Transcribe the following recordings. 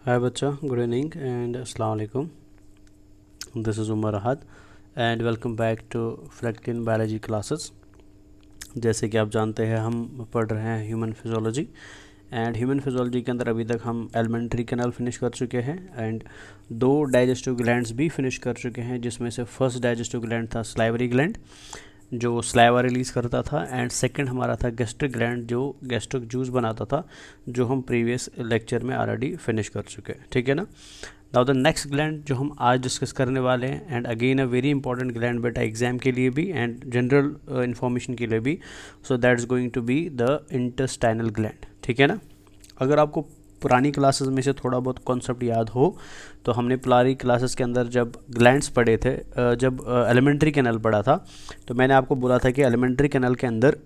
Hi बच्चा, good evening and अस्सलाम वालेकुम. This is Umar Ahad and welcome back to Fractin biology classes. जैसे कि आप जानते हैं हम पढ़ रहे हैं human physiology and human physiology के अंदर अभी तक हम एलिमेंट्री कैनाल फिनिश कर चुके हैं एंड दो डाइजेस्टिव ग्लैंड्स भी फिनिश कर चुके हैं, जिसमें से फर्स्ट डाइजेस्टिव ग्लैंड था स्लाइवरी ग्लैंड जो स्लाइवा रिलीज़ करता था एंड सेकंड हमारा था गैस्ट्रिक ग्लैंड जो गैस्ट्रिक जूस बनाता था, जो हम प्रीवियस लेक्चर में ऑलरेडी फिनिश कर चुके हैं. ठीक है ना. नाउ द नेक्स्ट ग्लैंड जो हम आज डिस्कस करने वाले हैं and again a very important gland बेटा एग्जाम के लिए भी एंड जनरल इंफॉर्मेशन के लिए भी. So that is going to be the intestinal gland. ठीक है ना. अगर आपको पुरानी क्लासेस में से थोड़ा बहुत कॉन्सेप्ट याद हो तो हमने पुरानी क्लासेस के अंदर जब ग्लैंड्स पढ़े थे, जब एलिमेंट्री कैनल पढ़ा था, तो मैंने आपको बोला था कि एलिमेंट्री कैनल के अंदर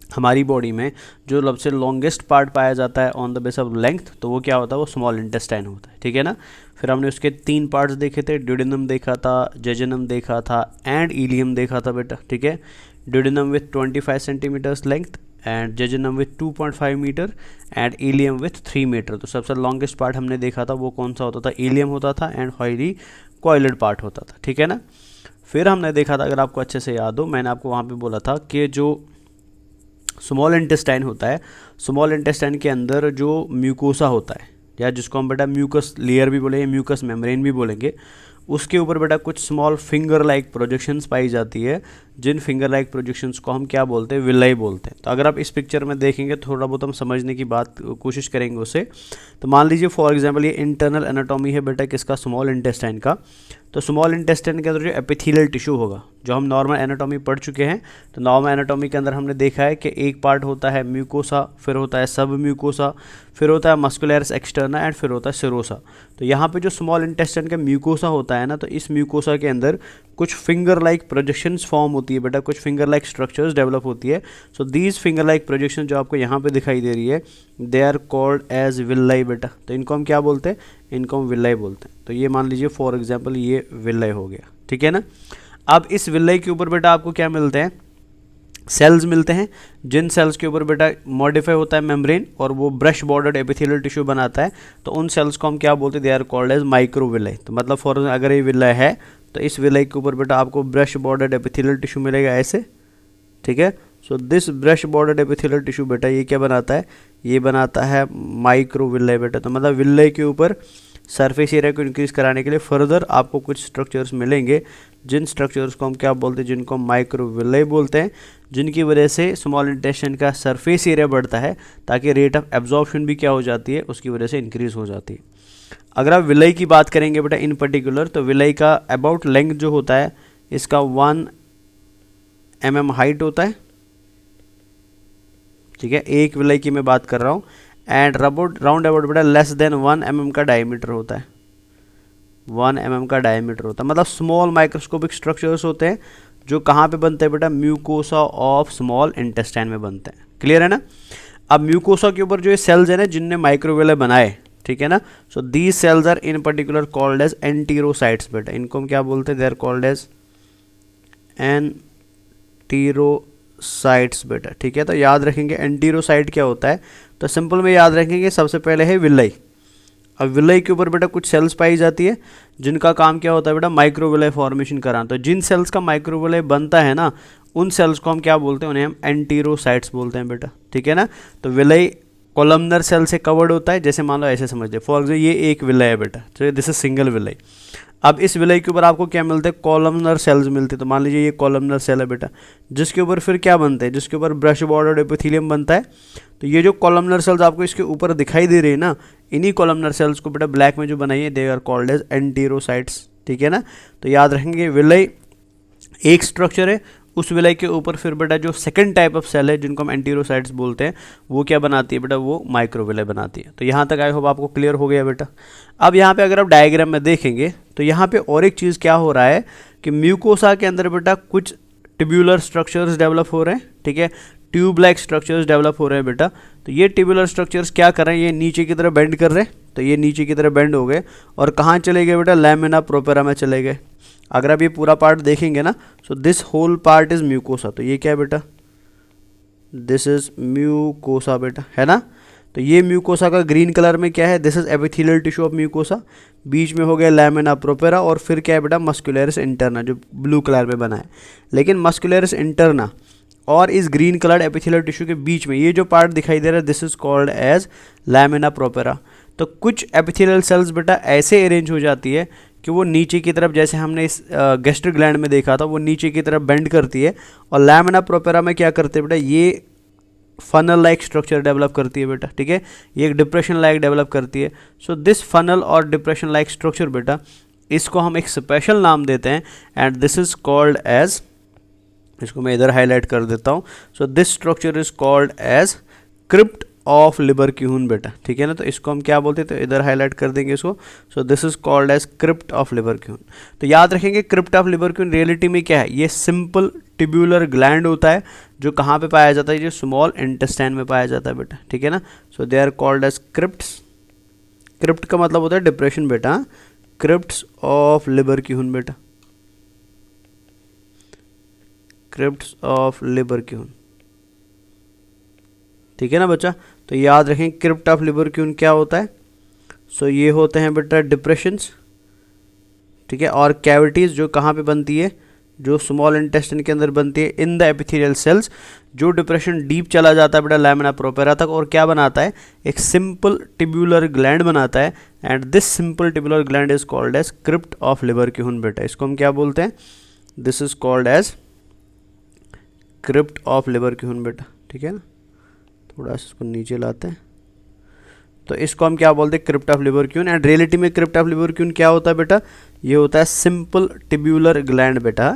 हमारी बॉडी में जो सबसे लॉन्गेस्ट पार्ट पाया जाता है on the base of length, तो वो क्या होता है, वो स्मॉल इंटेस्टाइन होता है. ठीक है ना. फिर हमने उसके 3 पार्ट्स देखे थे. ड्यूडेनम देखा था, जेजुनम देखा था एंड इलियम देखा था बेटा. ठीक है. Duodenum with 25 centimetres length and jejunum with 2.5 metre and ileum with 3 metre. तो सबसे लॉन्गेस्ट पार्ट हमने देखा था वो कौन सा होता था, इलियम होता था एंड हाईली कॉइल्ड पार्ट होता था. ठीक है ना. फिर हमने देखा था, अगर आपको अच्छे से याद हो, मैंने आपको वहाँ पे बोला था कि जो स्मॉल इंटेस्टाइन होता है, स्मॉल इंटेस्टाइन के अंदर जो म्यूकोसा होता है या जिसको हम बेटा म्यूकस लेयर भी बोलेंगे, म्यूकस मेम्ब्रेन भी बोलेंगे, उसके ऊपर बेटा कुछ स्मॉल फिंगर लाइक प्रोजेक्शंस पाई जाती है, जिन फिंगर लाइक प्रोजेक्शंस को हम क्या बोलते हैं, विलाई बोलते हैं. तो अगर आप इस पिक्चर में देखेंगे, थोड़ा बहुत हम समझने की बात कोशिश करेंगे उसे. तो मान लीजिए फॉर एग्जांपल ये इंटरनल एनाटॉमी है बेटा किसका, स्मॉल इंटेस्टाइन का. तो स्मॉल इंटेस्टाइन के अंदर जो एपिथेलियल टिश्यू होगा, जो हम नॉर्मल एनाटॉमी पढ़ चुके हैं, तो नॉर्मल एनाटॉमी के अंदर हमने देखा है कि एक पार्ट होता है म्यूकोसा, फिर होता है सब म्यूकोसा, फिर होता है मस्कुलैरिस एक्सटर्ना एंड फिर होता है सिरोसा. तो यहाँ पे जो स्मॉल इंटेस्टाइन का म्यूकोसा होता है ना, तो इस म्यूकोसा के अंदर कुछ फिंगर लाइक प्रोजेक्शंस फॉर्म होती है बेटा, कुछ फिंगर लाइक स्ट्रक्चर्स डेवलप होती है. So these finger like projection जो आपको यहाँ पे दिखाई दे रही है, they are called as villi बेटा. तो इनको हम क्या बोलते हैं, इनको हम विलाई बोलते हैं. तो ये मान लीजिए फॉर एग्जाम्पल ये विलाई हो गया. ठीक है ना. अब इस विलाई के ऊपर बेटा आपको क्या मिलते हैं, सेल्स मिलते हैं, जिन सेल्स के ऊपर बेटा मॉडिफाई होता है मेम्ब्रेन और वो ब्रश बॉर्डर्ड एपिथेलियल टिश्यू बनाता है. तो उन सेल्स को हम क्या बोलते हैं, they are called as microvilli. तो मतलब फॉर अगर ये विलाई है तो इस विलाई के ऊपर बेटा आपको ब्रश बॉर्डर्ड एपिथेलियल टिश्यू मिलेगा ऐसे. ठीक है. So this brush bordered epithelial tissue बेटा ये क्या बनाता है, ये बनाता है माइक्रोविलाई बेटा. तो मतलब विलाई के ऊपर सरफेस एरिया को इंक्रीज कराने के लिए फर्दर आपको कुछ स्ट्रक्चर्स मिलेंगे, जिन स्ट्रक्चर्स को हम क्या बोलते हैं, जिनको हम माइक्रोविलाई बोलते हैं, जिनकी वजह से स्मॉल इंटेस्टाइन का सरफेस एरिया बढ़ता है, ताकि रेट ऑफ एब्जॉर्प्शन भी क्या हो जाती है, उसकी वजह से इंक्रीज हो जाती है. अगर आप विलाई की बात करेंगे बेटा इन पर्टिकुलर, तो विलाई का अबाउट लेंथ जो होता है इसका 1 mm हाइट होता है. ठीक है. एक विलाई की मैं बात कर रहा हूँ एंड राउंड अबाउट बेटा लेस देन 1 mm का डायमीटर होता है. 1 mm का डायमीटर होता है. मतलब स्मॉल माइक्रोस्कोपिक स्ट्रक्चर्स होते हैं जो कहाँ पे बनते हैं बेटा, म्यूकोसा ऑफ स्मॉल इंटेस्टाइन में बनते हैं. क्लियर है ना. अब म्यूकोसा के ऊपर जो ये सेल्स है ना जिनने माइक्रोविलाई बनाए, ठीक है ना, so these cells are in particular called as enterocytes बेटा. इनको हम क्या बोलते हैं, they are called as enterocytes बेटा. ठीक है. तो याद रखेंगे एंटीरोसाइट क्या होता है, तो सिंपल में याद रखेंगे सबसे पहले है विलाई. अब विलाई के ऊपर बेटा कुछ सेल्स पाई जाती है जिनका काम क्या होता है बेटा, माइक्रोविलाई फॉर्मेशन कराना. तो जिन सेल्स का माइक्रोविलाई बनता है ना, उन सेल्स को हम क्या बोलते हैं, उन्हें हम एंटीरोसाइट्स बोलते हैं बेटा. ठीक है ना. तो विलाई कॉलमनर सेल से कवर्ड होता है, जैसे मान लो ऐसे समझ लीजिए फॉर एग्जाम्पल ये एक विलाई है बेटा, तो दिस इज सिंगल विलाई. अब इस विलाई के ऊपर आपको क्या मिलते हैं, कॉलमनर सेल्स मिलते हैं. तो मान लीजिए ये कॉलमनर सेल है बेटा, जिसके ऊपर फिर क्या बनते हैं, जिसके ऊपर ब्रश बॉर्डर्ड एपिथेलियम बनता है. तो ये जो कॉलमनर सेल्स आपको इसके ऊपर दिखाई दे रही है ना, इन्हीं कॉलमनर सेल्स को बेटा ब्लैक में जो बनाई है, दे आर कॉल्ड एज एंटीरोसाइट्स. ठीक है ना. तो याद रखेंगे विलाई एक स्ट्रक्चर है, उस विलाई के ऊपर फिर बेटा जो सेकंड टाइप ऑफ सेल है जिनको हम एंटीरोसाइट्स बोलते हैं, वो क्या बनाती है बेटा, वो माइक्रोविलाई बनाती है. तो यहाँ तक आई होप आपको क्लियर हो गया बेटा. अब यहाँ पे अगर आप डायग्राम में देखेंगे तो यहाँ पे और एक चीज़ क्या हो रहा है कि म्यूकोसा के अंदर बेटा कुछ ट्यूबुलर स्ट्रक्चर्स डेवलप हो रहे हैं. ठीक है. ट्यूब लाइक स्ट्रक्चर्स डेवलप हो रहे हैं बेटा. तो ये ट्यूबुलर स्ट्रक्चर्स क्या कर रहे हैं, ये नीचे की तरफ बेंड कर रहे हैं. तो ये नीचे की तरफ बेंड हो गए और कहाँ चले गए बेटा, लैमिना प्रोपेरा में चले गए. अगर आप ये पूरा पार्ट देखेंगे ना, so this whole part is mucosa. तो ये क्या है बेटा, दिस इज म्यूकोसा बेटा, है ना. तो ये म्यूकोसा का ग्रीन कलर में क्या है, this is epithelial tissue of mucosa, बीच में हो गया लैमिना प्रोपेरा, और फिर क्या है बेटा मस्कुलरिस इंटरना जो ब्लू कलर में बना है। लेकिन मस्कुलरिस इंटरना और इस ग्रीन कलर एपिथेलियल टिश्यू के बीच में ये जो पार्ट दिखाई दे रहा है, this is called as lamina propria. तो कुछ एपिथेलियल सेल्स बेटा ऐसे अरेंज हो जाती है कि वो नीचे की तरफ, जैसे हमने इस गैस्ट्रिक ग्लैंड में देखा था, वो नीचे की तरफ बेंड करती है, और लैमिना प्रोपेरा में क्या करते हैं बेटा, ये फनल लाइक स्ट्रक्चर डेवलप करती है बेटा, ठीक है, ये एक डिप्रेशन लाइक डेवलप करती है। सो दिस फनल और डिप्रेशन लाइक स्ट्रक्चर बेटा, इसको हम एक स्पेशल नाम देते हैं, and this is called as, इसको मैं इधर हाईलाइट कर देता हूँ। So this structure is called as crypt of Lieberkuhn बेटा, ठीक है ना। तो इसको हम क्या बोलते हैं, तो इधर हाईलाइट कर देंगे इसको। So this is called as crypt of Lieberkuhn. तो याद रखेंगे क्रिप्ट ऑफ लिबरक्यूहन रियलिटी में क्या है, ये सिंपल ट्यूब्यूलर ग्लैंड होता है जो कहाँ पे पाया जाता है, जो स्मॉल इंटेस्टाइन में पाया जाता है बेटा, ठीक है ना। So they are called as crypts. Crypt का मतलब होता है डिप्रेशन बेटा, क्रिप्ट्स ऑफ लिबरक्यूहन बेटा, क्रिप्ट्स ऑफ लिबरक्यूहन, ठीक है ना बच्चा। तो याद रखें क्रिप्ट ऑफ लिबरक्यूहन क्या होता है। सो ये होते हैं बेटा डिप्रेशंस, ठीक है, और कैविटीज़ जो कहाँ पे बनती है, जो स्मॉल इंटेस्टाइन के अंदर बनती है इन द एपिथेलियल सेल्स। जो डिप्रेशन डीप चला जाता है बेटा लैमिना प्रोपेरा तक, और क्या बनाता है, एक सिंपल ट्यूब्यूलर ग्लैंड बनाता है, and this simple tubular gland is called as crypt of Lieberkuhn बेटा। इसको हम क्या बोलते हैं, this is called as crypt of Lieberkuhn बेटा, ठीक है ना। थोड़ा सा इसको नीचे लाते हैं, तो इसको हम क्या बोलते हैं, crypt of Lieberkuhn. And reality में क्रिप्ट ऑफ लिबरक्यूहन क्या होता है बेटा, ये होता है सिंपल ट्यूब्यूलर ग्लैंड बेटा।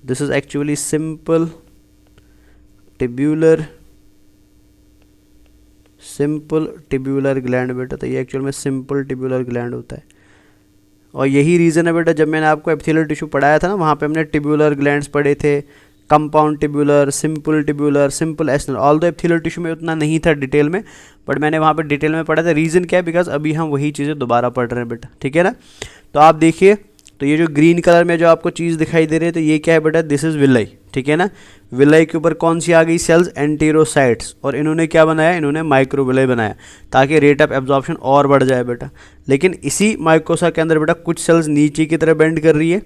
This is actually simple tubular gland बेटा। तो ये एक्चुअल में सिंपल ट्यूब्यूलर ग्लैंड होता है, और यही रीज़न है बेटा, जब मैंने आपको एपिथेलियल टिश्यू पढ़ाया था ना, वहाँ पे हमने ट्यूब्यूलर ग्लैंड्स पढ़े थे, compound tubular, simple acinar. All the epithelial tissue में उतना नहीं था डिटेल में, बट मैंने वहाँ पे डिटेल में पढ़ा था। रीज़न क्या है, बिकॉज अभी हम वही चीज़ें दोबारा पढ़ रहे हैं बेटा, ठीक है ना। तो आप देखिए, तो ये जो ग्रीन कलर में जो आपको चीज़ दिखाई दे रही है, तो ये क्या है बेटा, दिस इज़ विलाई, ठीक है ना। विलाई के ऊपर कौन सी आ गई, सेल्स, एंटेरोसाइट्स, और इन्होंने क्या बनाया, इन्होंने माइक्रोविलाई बनाया, ताकि रेट ऑफ एब्जॉर्प्शन और बढ़ जाए बेटा। लेकिन इसी माइकोसा के अंदर बेटा कुछ सेल्स नीचे की तरह बेंड कर रही है,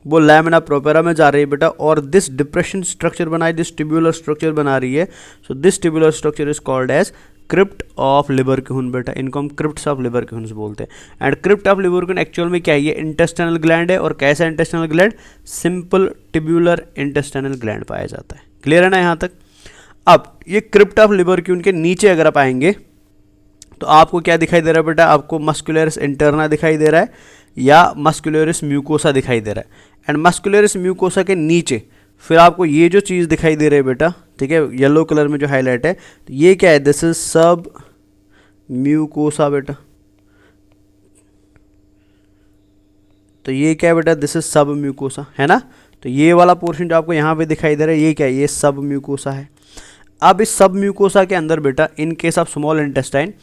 वो लैमिना प्रोपेरा में जा रही है बेटा, और दिस डिप्रेशन स्ट्रक्चर बनाई, दिस ट्यूब्यूलर स्ट्रक्चर बना रही है। So this tubular structure is called as crypt of Lieberkuhn बेटा। इनको हम क्रिप्ट्स ऑफ लिबरक्यूहन बोलते हैं। And crypt of Lieberkuhn actual में क्या है, ये इंटेस्टाइनल ग्लैंड है, और कैसा intestinal gland, simple tubular intestinal gland पाया जाता है। क्लियर है ना यहाँ तक। अब ये क्रिप्ट ऑफ लिबरक्यूहन के नीचे अगर आप आएंगे, तो आपको क्या दिखाई दे रहा है बेटा, आपको मस्कुलरिस इंटरना दिखाई दे रहा है, या मस्कुलरिस म्यूकोसा दिखाई दे रहा है। एंड मस्कुलरिस म्यूकोसा के नीचे फिर आपको ये जो चीज़ दिखाई दे रही है बेटा, ठीक है, येलो कलर में जो हाईलाइट है, तो ये क्या है, दिस इज सब म्यूकोसा बेटा। तो ये क्या है बेटा, दिस इज सब म्यूकोसा, है ना। तो ये वाला पोर्शन जो आपको यहाँ पे दिखाई दे रहा है, ये क्या है, ये सब म्यूकोसा है। अब इस सब म्यूकोसा के अंदर बेटा, in case of small intestine,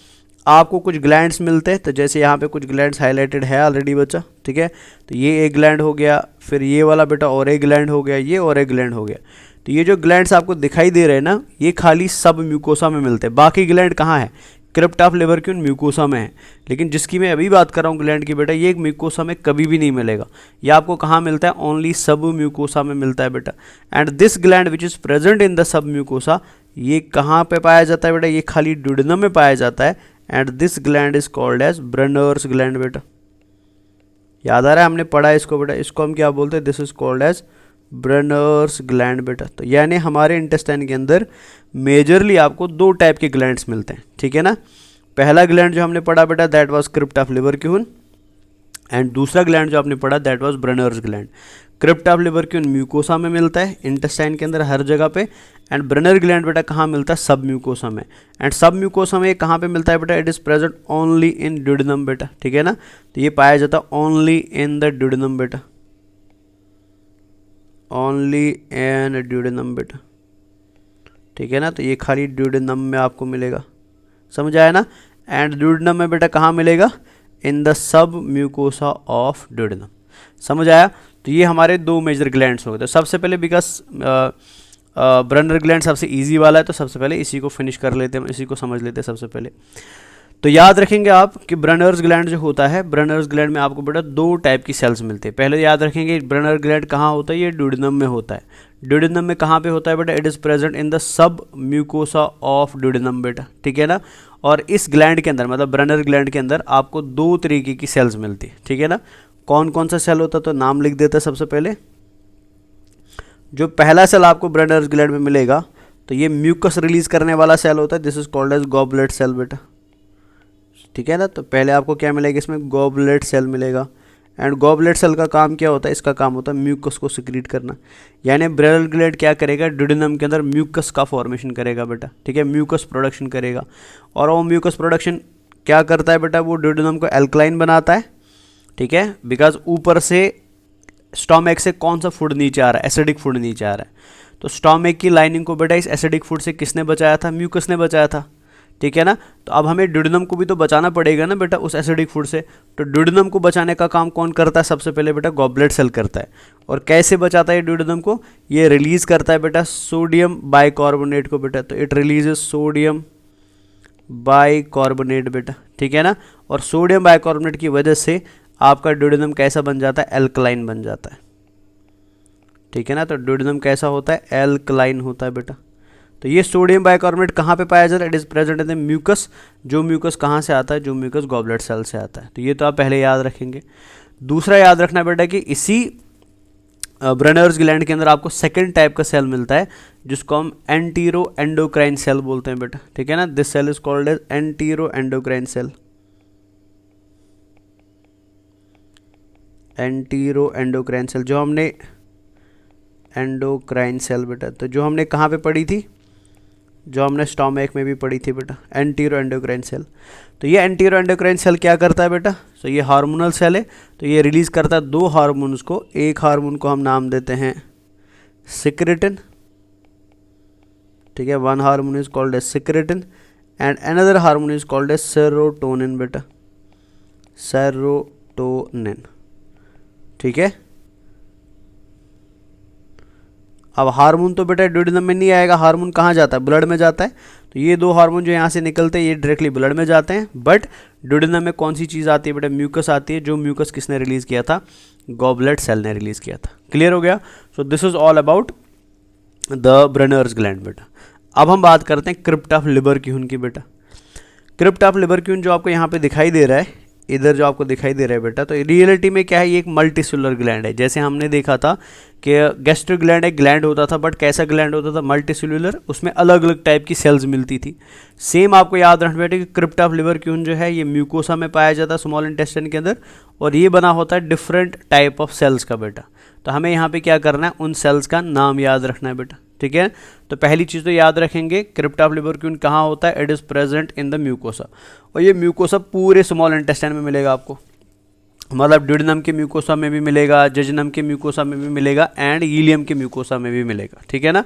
आपको कुछ ग्लैंड्स मिलते हैं। तो जैसे यहाँ पे कुछ ग्लैंड्स हाईलाइटेड है ऑलरेडी बच्चा, ठीक है। तो ये एक ग्लैंड हो गया, फिर ये वाला बेटा और एक ग्लैंड हो गया, ये और एक ग्लैंड हो गया। तो ये जो ग्लैंड्स आपको दिखाई दे रहे हैं ना, ये खाली सब म्यूकोसा में मिलते हैं। बाकी ग्लैंड कहाँ है, क्रिप्ट ऑफ लिबरक्यूहन म्यूकोसा में है। लेकिन जिसकी मैं अभी बात कर रहा हूँ ग्लैंड की बेटा, ये एक म्यूकोसा में कभी भी नहीं मिलेगा। ये आपको कहाँ मिलता है, ओनली सब म्यूकोसा में मिलता है बेटा। And this gland which is present in the sub mucosa, ये कहाँ पे पाया जाता है बेटा, ये खाली ड्यूडेनम में पाया जाता है। And this gland is called as Brunner's gland बेटा। याद आ रहा है, हमने पढ़ा है इसको बेटा, इसको हम क्या बोलते हैं, this is called as Brunner's gland बेटा। तो यानी हमारे इंटेस्टाइन के अंदर मेजरली आपको दो टाइप के ग्लैंड्स मिलते हैं, ठीक है ना। पहला ग्लैंड जो हमने पढ़ा बेटा, that was crypt of Lieberkuhn, and दूसरा ग्लैंड जो आपने पढ़ा, that was Brunner's gland. Crypt of Lieberkuhn mucosa में मिलता है, इंटेस्टाइन के अंदर हर जगह पे। एंड ब्रेनर ग्लैंड बेटा कहाँ मिलता है, सब म्यूकोसा में। एंड सब म्यूकोसा में कहाँ पे मिलता है बेटा, it is present only in duodenum बेटा, ठीक है ना। तो ये पाया जाता है ओनली इन द ड्यूडेनम बेटा, ओनली इन ड्यूडेनम बेटा, ठीक है ना। तो ये खाली ड्यूडेनम में आपको मिलेगा, समझ आया ना। एंड ड्यूडेनम में बेटा कहाँ मिलेगा, in the sub mucosa of duodenum, समझ आया। तो ये हमारे दो मेजर ग्लैंड्स हो गए। तो सबसे पहले बिकॉज ब्रनर ग्लैंड सबसे इजी वाला है, तो सबसे पहले इसी को फिनिश कर लेते हैं, इसी को समझ लेते हैं सबसे पहले। तो याद रखेंगे आप कि ब्रनर्स ग्लैंड जो होता है, ब्रनर्स ग्लैंड में आपको बेटा दो टाइप की सेल्स मिलते हैं। पहले याद रखेंगे ब्रनर ग्लैंड कहाँ होता है, ये ड्यूडेनम में होता है। ड्यूडेनम में कहाँ पे होता है बेटा, it is present in the sub mucosa of duodenum बेटा, ठीक है ना। और इस ग्लैंड के अंदर मतलब ब्रनर ग्लैंड के अंदर आपको दो तरीके की सेल्स मिलती है, ठीक है ना। कौन कौन सा सेल होता है, तो नाम लिख देता है सबसे पहले। जो पहला सेल आपको ब्रनर्स ग्लैंड में मिलेगा तो ये म्यूकस रिलीज करने वाला सेल होता है, this is called as goblet cell बेटा, ठीक है ना। तो पहले आपको क्या मिलेगा, इसमें गॉबलेट सेल मिलेगा। एंड गॉबलेट सेल का काम क्या होता है, इसका काम होता है म्यूकस को सिक्रीट करना। यानी ब्रनर ग्लैंड क्या करेगा, ड्यूडेनम के अंदर म्यूकस का फॉर्मेशन करेगा बेटा, ठीक है, म्यूकस प्रोडक्शन करेगा। और वो म्यूकस प्रोडक्शन क्या करता है बेटा, वो ड्यूडेनम को एल्कलाइन बनाता है, ठीक है, बिकॉज ऊपर से स्टोमक से कौन सा फूड नीचे आ रहा है, एसिडिक फूड नीचे आ रहा है। तो स्टोमक की लाइनिंग को बेटा इस एसिडिक फूड से किसने बचाया था, म्यूकस ने बचाया था, ठीक है ना। तो अब हमें ड्यूडेनम को भी तो बचाना पड़ेगा ना बेटा उस एसिडिक फूड से। तो ड्यूडेनम को बचाने का काम कौन करता है, सबसे पहले बेटा गॉबलेट सेल करता है। और कैसे बचाता है ड्यूडेनम को, ये रिलीज करता है बेटा सोडियम बाइकार्बोनेट को बेटा। तो इट रिलीजेस सोडियम बाइकार्बोनेट बेटा, ठीक है ना। और सोडियम बाइकार्बोनेट की वजह से आपका ड्यूडेनम कैसा बन जाता है, एल्कलाइन बन जाता है, ठीक है ना। तो ड्यूडेनम कैसा होता है, एल्कलाइन होता है बेटा। तो ये सोडियम बाइकार्बोनेट कहाँ पे पाया जाता है, it is present in the mucus. जो म्यूकस कहाँ से आता है, जो म्यूकस गॉबलेट सेल से आता है। तो ये तो आप पहले याद रखेंगे। दूसरा याद रखना बेटा कि इसी ब्रनर्स ग्लैंड के अंदर आपको सेकंड टाइप का सेल मिलता है जिसको हम एंटीरो एंडोक्राइन सेल बोलते हैं बेटा, ठीक है ना। This cell is called as antero endocrine cell, antero endocrine cell. जो हमने एंडोक्राइन सेल बेटा, तो जो हमने कहाँ पे पढ़ी थी, जो हमने स्टोमक में भी पढ़ी थी बेटा, एंटीरो एंडोक्राइन सेल। तो ये एंटीरो एंडोक्राइन सेल क्या करता है बेटा, तो ये हार्मोनल सेल है। तो ये रिलीज करता है दो हार्मोन्स को। एक हार्मोन को हम नाम देते हैं सिक्रेटिन, ठीक है, one hormone is called as secretin and another hormone is called as serotonin बेटा, सेरोटोनिन, ठीक है। अब हार्मोन तो बेटा ड्यूडेनम में नहीं आएगा, हार्मोन कहाँ जाता है, ब्लड में जाता है। तो ये दो हार्मोन जो यहाँ से निकलते हैं ये डायरेक्टली ब्लड में जाते हैं। बट ड्यूडेनम में कौन सी चीज़ आती है बेटा, म्यूकस आती है। जो म्यूकस किसने रिलीज़ किया था, गॉबलेट सेल ने रिलीज़ किया था। क्लियर हो गया। So this is all about the Brunner's gland बेटा। अब हम बात करते हैं क्रिप्ट ऑफ लिबरक्यून की बेटा। क्रिप्ट ऑफ लिबरक्यून जो आपको यहाँ पे दिखाई दे रहा है, इधर जो आपको दिखाई दे रहा है बेटा, तो रियलिटी में क्या है, ये एक मल्टीसेलुलर ग्लैंड है। जैसे हमने देखा था कि गैस्ट्रिक ग्लैंड एक ग्लैंड होता था, बट कैसा ग्लैंड होता था, मल्टीसेलुलर, उसमें अलग अलग टाइप की सेल्स मिलती थी। सेम आपको याद रखना बेटा कि क्रिप्ट ऑफ लिबरक्यून जो है ये म्यूकोसा में पाया जाता है, स्मॉल इंटेस्टाइन के अंदर, और ये बना होता है डिफरेंट टाइप ऑफ सेल्स का बेटा। तो हमें यहाँ पे क्या करना है, उन सेल्स का नाम याद रखना है बेटा, ठीक है। तो पहली चीज़ तो याद रखेंगे क्रिप्ट ऑफ लिबरक्यून कहाँ होता है, it is present in the mucosa. और ये म्यूकोसा पूरे स्मॉल इंटेस्टाइन में मिलेगा आपको, मतलब ड्यूडेनम के म्यूकोसा में भी मिलेगा, जेजुनम के म्यूकोसा में भी मिलेगा एंड इलियम के म्यूकोसा में भी मिलेगा, ठीक है ना।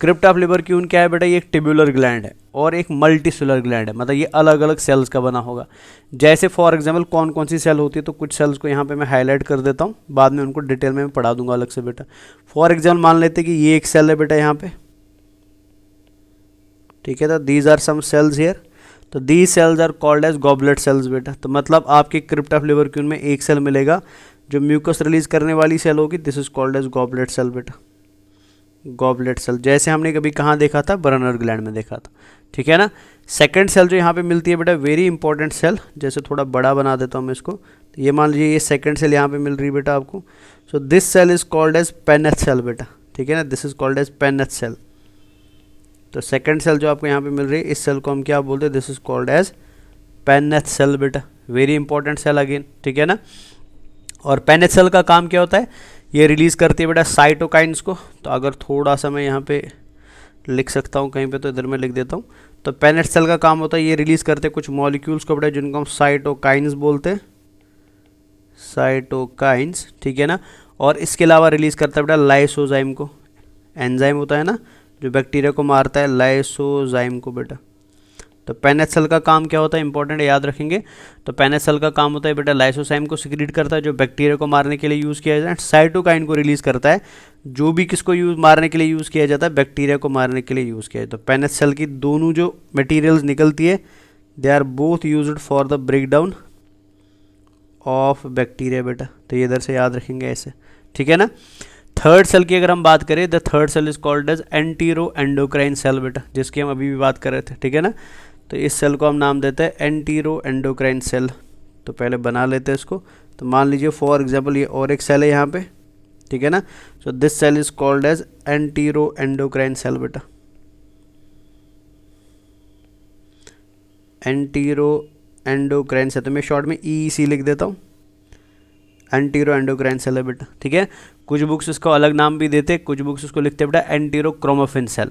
क्रिप्ट ऑफ लिबरक्यून क्या है बेटा, ये एक टिब्यूलर ग्लैंड है और एक मल्टीसेलुलर ग्लैंड है, मतलब ये अलग अलग सेल्स का बना होगा। जैसे फॉर एग्जांपल कौन कौन सी सेल होती है, तो कुछ सेल्स को यहाँ पे मैं हाईलाइट कर देता हूँ, बाद में उनको डिटेल में पढ़ा दूंगा अलग से बेटा। फॉर एग्जाम्पल मान लेते हैं कि ये एक सेल है बेटा यहाँ पे, ठीक है। तो these are some cells here, तो these cells are called as goblet cells बेटा। तो मतलब आपके क्रिप्ट ऑफ लिबरक्यून में एक सेल मिलेगा जो म्यूकस रिलीज करने वाली सेल होगी, this is called as goblet cell बेटा, गॉबलेट सेल। जैसे हमने कभी कहाँ देखा था, ब्रनर ग्लैंड में देखा था, ठीक है ना। सेकंड सेल जो यहाँ पे मिलती है बेटा, वेरी इंपॉर्टेंट सेल, जैसे थोड़ा बड़ा बना देता हूँ मैं इसको, तो ये मान लीजिए ये सेकंड सेल यहाँ पे मिल रही है बेटा आपको। So this cell is called as Paneth cell बेटा, ठीक है ना, this is called as Paneth cell. तो सेकंड सेल जो आपको यहाँ पे मिल रही है, इस सेल को हम क्या बोलते हैं, this is called as Paneth cell बेटा, वेरी इंपॉर्टेंट सेल अगेन, ठीक है ना। और पेनेथ सेल का काम क्या होता है, ये रिलीज करती है बेटा साइटोकाइन्स को। तो अगर थोड़ा सा मैं यहाँ पे लिख सकता हूँ कहीं पे, तो इधर मैं लिख देता हूँ। तो पेनेथ सेल का काम होता है, ये रिलीज करते हैं कुछ मॉलिक्यूल्स को बेटा, जिनको हम साइटोकाइन्स बोलते हैं, साइटोकाइन्स, ठीक है ना। और इसके अलावा रिलीज करता है बेटा लाइसोजाइम को, एंजाइम होता है ना जो बैक्टीरिया को मारता है, लाइसोजाइम को बेटा। तो पेनेट सेल का काम क्या होता है, इंपॉर्टेंट याद रखेंगे। तो पेनेट सेल का काम होता है बेटा लाइसोसाइम को सिक्रीट करता है जो बैक्टीरिया को मारने के लिए यूज़ किया जाता है, साइटोकाइन को रिलीज करता है जो भी किसको यूज मारने के लिए यूज़ किया जाता है, बैक्टीरिया को मारने के लिए यूज़ किया जाता है। तो पेनेट सेल की दोनों जो मटेरियल्स निकलती है they are both used for the break down of bacteria बेटा। तो ये इधर से याद रखेंगे ऐसे, ठीक है ना। थर्ड सेल की अगर हम बात करें, the third cell is called as antero endocrine cell बेटा, जिसकी हम अभी भी बात कर रहे थे, ठीक है ना। तो इस सेल को हम नाम देते हैं एंटीरो एंडोक्राइन सेल। तो पहले बना लेते हैं इसको। तो मान लीजिए फॉर एग्जांपल ये और एक सेल है यहाँ पे, ठीक है ना। So this cell is called as antero endocrine cell बेटा, एंटीरो एंडोक्राइन सेल। तो मैं शॉर्ट में EEC लिख देता हूँ, एंटीरो एंडोक्राइन सेल है बेटा, ठीक है। कुछ बुक्स इसको अलग नाम भी देते हैं, कुछ बुक्स इसको लिखते हैं बेटा एंटीरो क्रोमोफिन सेल।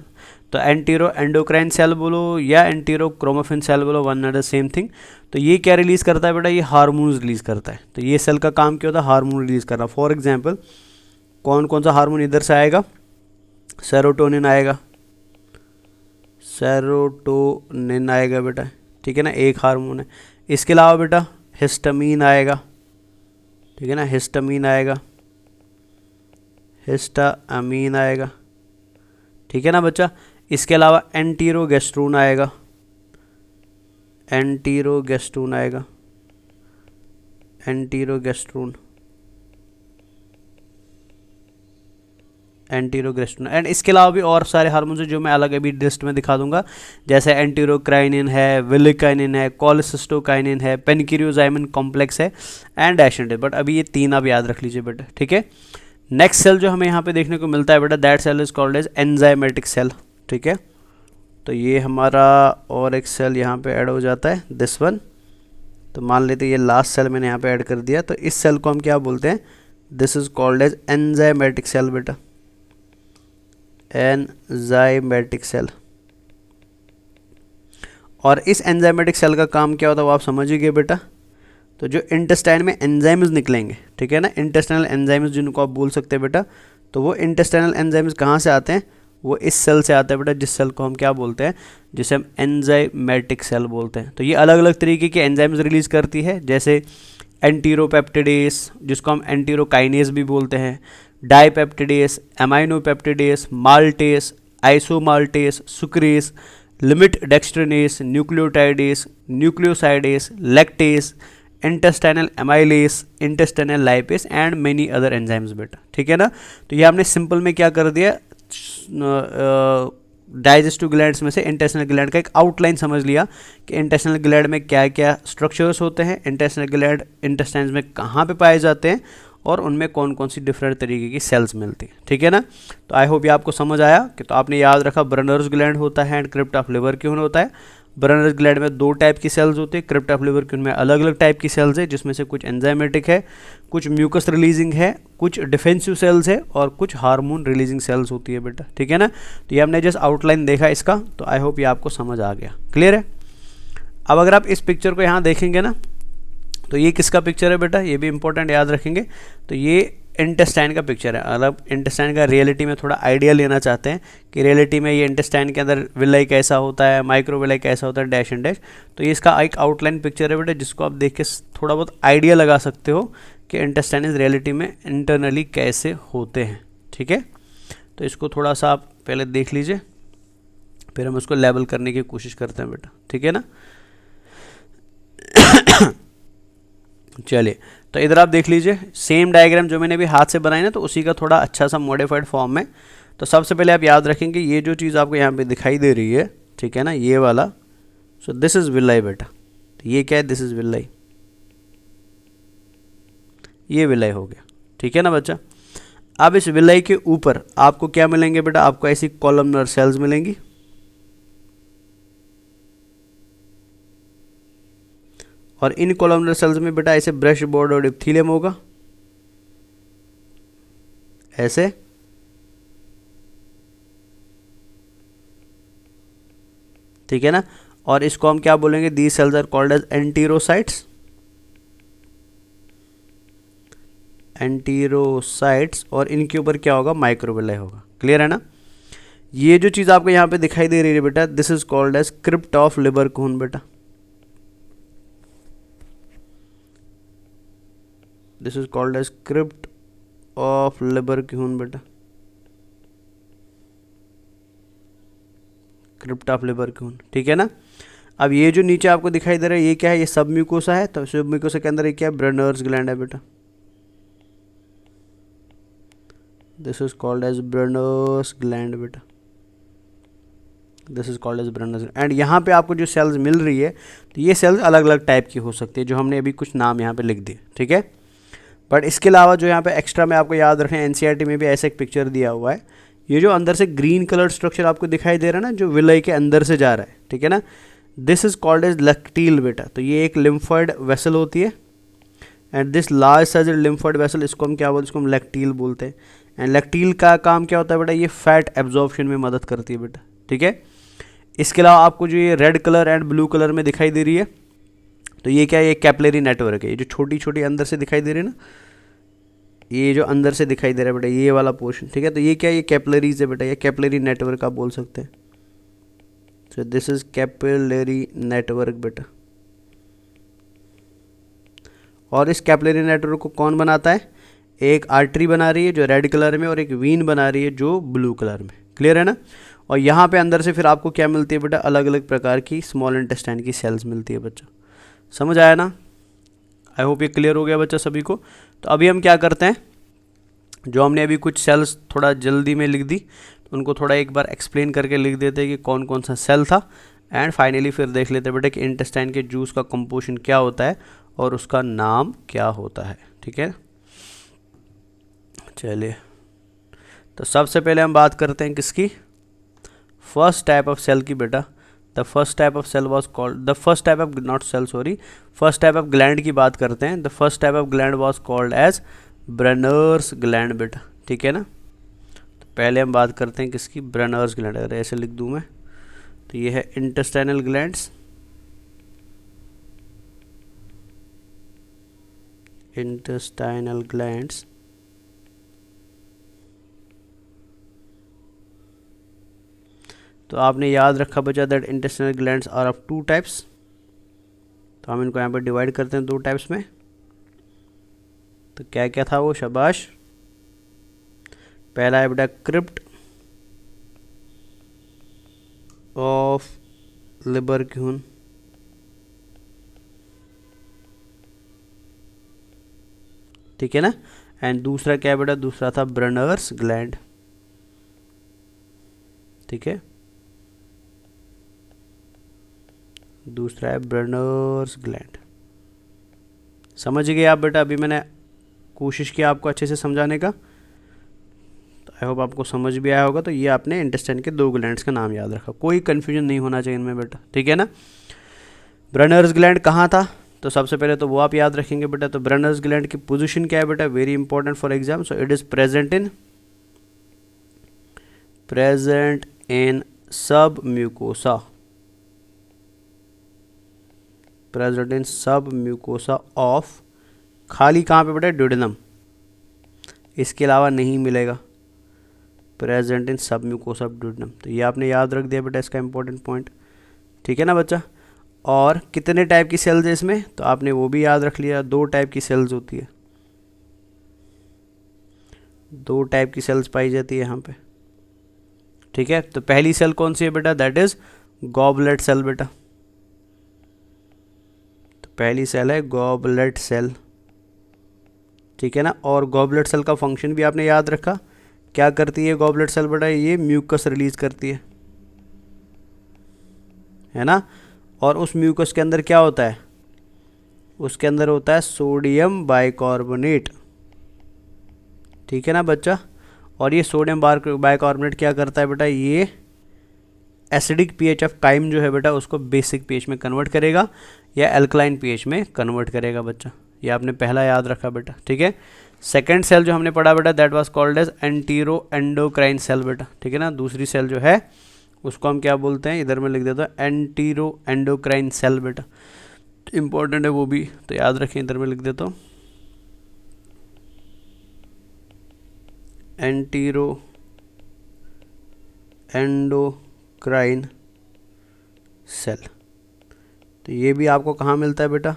तो एंटीरो एंडोक्राइन सेल बोलो या एंटीरो क्रोमोफिन सेल बोलो, one and the same thing. तो ये क्या रिलीज़ करता है बेटा, ये हार्मोन्स रिलीज़ करता है। तो ये सेल का काम क्या होता है, हार्मोन रिलीज़ करना। फॉर एग्जाम्पल कौन कौन सा हार्मोन इधर से आएगा, सेरोटोनिन आएगा, सेरोटोनिन आएगा बेटा, ठीक है ना, एक हार्मोन है। इसके अलावा बेटा हिस्टामीन आएगा, ठीक है ना, हिस्टामीन आएगा, हिस्टामीन आएगा, ठीक है ना बच्चा। इसके अलावा एंटीरोगेस्ट्रोन आएगा, एंटीरोगेस्ट्रोन आएगा, एंटीरोगेस्ट्रोन, एंटीरोगेस्ट्रोन। एंड इसके अलावा भी और सारे हार्मोन्स हैं जो मैं अलग अभी लिस्ट में दिखा दूंगा, जैसे एंटीरोक्राइनिन है, विलिकाइनिन है, कोलेसिस्टोकाइनिन है, पेनिक्रियोजाइमिन कॉम्प्लेक्स है एंड डैशेंट। बट अभी ये तीन आप याद रख लीजिए बेटा, ठीक है। नेक्स्ट सेल जो हमें यहाँ पे देखने को मिलता है बेटा, that cell is called as enzymatic cell, ठीक है। तो ये हमारा और एक सेल यहाँ पे ऐड हो जाता है, दिस वन। तो मान लेते ये लास्ट सेल मैंने यहाँ पे ऐड कर दिया। तो इस सेल को हम क्या बोलते हैं, this is called as enzymatic cell बेटा, एंजाइमेटिक सेल। और इस एंजाइमेटिक सेल का काम क्या होता है वो आप समझिए बेटा। तो जो इंटेस्टाइन में एंजाइम्स निकलेंगे, ठीक है ना, इंटेस्टाइनल एंजाइम्स जिनको आप बोल सकते हैं बेटा, तो वो इंटेस्टाइनल एंजाइम्स कहाँ से आते हैं, वो इस सेल से आते हैं बेटा, जिस सेल को हम क्या बोलते हैं, जिसे हम एंजाइमेटिक सेल बोलते हैं। तो ये अलग अलग तरीके के एंजाइम्स रिलीज करती है, जैसे एंटीरोपेप्टिडेस जिसको हम एंटीरोकाइनेस भी बोलते हैं, dipeptidase, aminopeptidase, maltase, isomaltase, sucrase, limit dextrinase, nucleotidase, nucleosidase, lactase, intestinal amylase, intestinal lipase and many other enzymes बेटा, ठीक है ना। तो ये हमने सिंपल में क्या कर दिया, डाइजेस्टिव ग्लैंड्स में से इंटेस्टाइनल ग्लैंड का एक आउटलाइन समझ लिया कि इंटेस्टाइनल ग्लैंड में क्या क्या स्ट्रक्चर्स होते हैं, इंटेस्टाइनल ग्लैंड इंटेस्टाइन्स में कहाँ पे पाए जाते हैं और उनमें कौन कौन सी डिफरेंट तरीके की सेल्स मिलती हैं, ठीक है ना। तो आई होप ये आपको समझ आया कि तो आपने याद रखा ब्रनर्स ग्लैंड होता है and crypt of Lieberkühn होता है। ब्रनर्स ग्लैंड में दो टाइप की सेल्स होती है, क्रिप्ट ऑफ लिवर क्यून में अलग अलग टाइप की सेल्स है, जिसमें से कुछ एंजाइमेटिक है, कुछ म्यूकस रिलीजिंग है, कुछ डिफेंसिव सेल्स है और कुछ हार्मोन रिलीजिंग सेल्स होती है बेटा, ठीक है ना। तो ये हमने जस्ट आउटलाइन देखा इसका, तो आई होप ये आपको समझ आ गया, क्लियर है। अब अगर आप इस पिक्चर को यहाँ देखेंगे ना, तो ये किसका पिक्चर है बेटा, ये भी इंपॉर्टेंट याद रखेंगे। तो ये इंटेस्टाइन का पिक्चर है। अगर इंटेस्टाइन का रियलिटी में थोड़ा आइडिया लेना चाहते हैं कि रियलिटी में ये इंटेस्टाइन के अंदर विलाई कैसा होता है, माइक्रोविलाई कैसा होता है, डैश एंड डैश, तो ये इसका एक आउटलाइन पिक्चर है बेटा, जिसको आप देख के थोड़ा बहुत आइडिया लगा सकते हो कि इंटेस्टाइन इज रियलिटी में इंटरनली कैसे होते हैं, ठीक है। तो इसको थोड़ा सा आप पहले देख लीजिए, फिर हम उसको लेवल करने की कोशिश करते हैं बेटा, ठीक है ना। चलिए, तो इधर आप देख लीजिए सेम डायग्राम जो मैंने अभी हाथ से बनाई ना, तो उसी का थोड़ा अच्छा सा मॉडिफाइड फॉर्म में। तो सबसे पहले आप याद रखेंगे ये जो चीज़ आपको यहाँ पे दिखाई दे रही है, ठीक है ना, ये वाला, सो दिस इज विलाई बेटा। तो ये क्या है, दिस इज विलाई, ये विलाई हो गया, ठीक है ना बच्चा। अब इस विलाई के ऊपर आपको क्या मिलेंगे बेटा, आपको ऐसी कॉलमनर सेल्स मिलेंगी, और इन कॉलमनर सेल्स में बेटा ऐसे ब्रश बोर्ड और इप्थीलियम होगा, ऐसे, ठीक है ना। और इसको हम क्या बोलेंगे, these cells are called as enterocytes, enterocytes, और इनके ऊपर क्या होगा, माइक्रोविलाई होगा, क्लियर है ना। ये जो चीज़ आपको यहाँ पे दिखाई दे रही है बेटा, this is called as crypt of Lieberkuhn बेटा। This is called as crypt of Lieberkuhn बेटा, क्रिप्ट ऑफ लिबरकून, ठीक है ना। अब ये जो नीचे आपको दिखाई दे रहा है ये क्या है, ये सब म्यूकोसा है। तो सब म्यूकोसा के अंदर ये क्या है, ब्रेनर्स ग्लैंड है बेटा। This is called as Brunner's gland बेटा, this is called as Brunner's. And यहाँ पे आपको जो सेल्स मिल रही है, तो ये सेल्स अलग अलग टाइप की हो सकती है, जो हमने अभी कुछ नाम यहाँ पे लिख दिए, ठीक है। बट इसके अलावा जो यहाँ पे एक्स्ट्रा में आपको याद रखें, एनसीईआरटी में भी ऐसा एक पिक्चर दिया हुआ है। ये जो अंदर से ग्रीन कलर स्ट्रक्चर आपको दिखाई दे रहा है ना, जो विलय के अंदर से जा रहा है, ठीक है ना, दिस इज कॉल्ड एज लैक्टील बेटा। तो ये एक लिम्फॉइड वेसल होती है, and this large size lymphoid vessel, इसको हम क्या बोलते हैं, इसको हम लैक्टील बोलते हैं। एंड लैक्टील का काम क्या होता है बेटा, ये फैट एब्जॉर्प्शन में मदद करती है बेटा, ठीक है। इसके अलावा आपको जो ये red colour and blue colour में दिखाई दे रही है, तो ये क्या है, ये कैपिलरी नेटवर्क है। ये जो छोटी छोटी अंदर से दिखाई दे रही है ना, ये जो अंदर से दिखाई दे रहा है बेटा, ये वाला पोर्शन, ठीक है। तो ये क्या है, ये कैपिलरीज है बेटा, ये कैपिलरी नेटवर्क आप बोल सकते हैं। सो दिस इज कैपिलरी नेटवर्क बेटा। और इस कैपिलरी नेटवर्क को कौन बनाता है, एक आर्टरी बना रही है जो रेड कलर में, और एक वीन बना रही है जो ब्लू कलर में, क्लियर है ना। और यहाँ पे अंदर से फिर आपको क्या मिलती है बेटा, अलग अलग प्रकार की स्मॉल इंटेस्टाइन की सेल्स मिलती है बच्चा। समझ आया ना, आई होप ये क्लियर हो गया बच्चा सभी को। तो अभी हम क्या करते हैं, जो हमने अभी कुछ सेल्स थोड़ा जल्दी में लिख दी, उनको थोड़ा एक बार एक्सप्लेन करके लिख देते हैं कि कौन कौन सा सेल था। एंड फाइनली फिर देख लेते हैं बेटा कि इंटेस्टाइन के जूस का कंपोजिशन क्या होता है और उसका नाम क्या होता है, ठीक है। चलिए, तो सबसे पहले हम बात करते हैं किसकी, फर्स्ट टाइप ऑफ सेल की बेटा। The first type of cell was called, the first type of not cell sorry, first type of gland की बात करते हैं। The first type of gland was called as Brunner's gland बेटा, ठीक है ना। तो पहले हम बात करते हैं किसकी, ब्रेनर्स ग्लैंड। अगर ऐसे लिख दूं मैं, तो ये है इंटेस्टाइनल ग्लैंड्स, इंटेस्टाइनल ग्लैंड्स। तो आपने याद रखा बच्चा that intestinal glands are of two types. तो हम इनको यहाँ पर डिवाइड करते हैं दो टाइप्स में। तो क्या क्या था वो, शाबाश। पहला है बेटा क्रिप्ट ऑफ लिबरक्यून, ठीक है ना। एंड दूसरा क्या है बेटा, दूसरा था ब्रेनर्स ग्लैंड, ठीक है। दूसरा है ब्रेनर्स ग्लैंड। समझ गए आप बेटा, अभी मैंने कोशिश किया आपको अच्छे से समझाने का, तो आई होप आपको समझ भी आया होगा। तो ये आपने इंटेस्टाइन के दो ग्लैंड्स का नाम याद रखा, कोई कन्फ्यूजन नहीं होना चाहिए इनमें बेटा, ठीक है ना। ब्रेनर्स ग्लैंड कहाँ था, तो सबसे पहले तो वो आप याद रखेंगे बेटा। तो ब्रेनर्स ग्लैंड की पोजीशन क्या है बेटा, very important for exam. So it is present in सब म्यूकोसा, प्रेजेंट इन सब म्यूकोसा ऑफ, खाली कहाँ पे बेटा, ड्यूडेनम, इसके अलावा नहीं मिलेगा, प्रेजेंट इन सब म्यूकोसा ऑफ ड्यूडेनम। तो ये आपने याद रख दिया बेटा, इसका इंपॉर्टेंट पॉइंट, ठीक है ना बच्चा। और कितने टाइप की सेल्स है इसमें, तो आपने वो भी याद रख लिया, दो टाइप की सेल्स होती है, दो टाइप की सेल्स पाई जाती है यहाँ पे, ठीक है। तो पहली सेल कौन सी है बेटा, दैट इज गॉबलेट सेल बेटा। तो पहली सेल है गॉबलेट सेल, ठीक है ना। और गॉबलेट सेल का फंक्शन भी आपने याद रखा, क्या करती है गॉबलेट सेल बेटा, ये म्यूकस रिलीज करती है ना। और उस म्यूकस के अंदर क्या होता है, उसके अंदर होता है सोडियम बाइकार्बोनेट, ठीक है ना बच्चा। और ये सोडियम बाइकार्बोनेट क्या करता है बेटा, ये एसिडिक पीएच ऑफ काइम जो है बेटा, उसको बेसिक पीएच में कन्वर्ट करेगा या एल्कलाइन पीएच में कन्वर्ट करेगा बच्चा। ये आपने पहला याद रखा बेटा, ठीक है। सेकेंड सेल जो हमने पढ़ा बेटा, that was called as antero endocrine cell बेटा, ठीक है ना। दूसरी सेल जो है उसको हम क्या बोलते हैं, इधर मैं लिख देता हूँ एंटीरो एंडोक्राइन सेल बेटा, इंपॉर्टेंट है वो भी, तो याद रखें, इधर मैं लिख देता हूँ एंटीरो एंडोक्राइन सेल। तो ये भी आपको कहाँ मिलता है बेटा?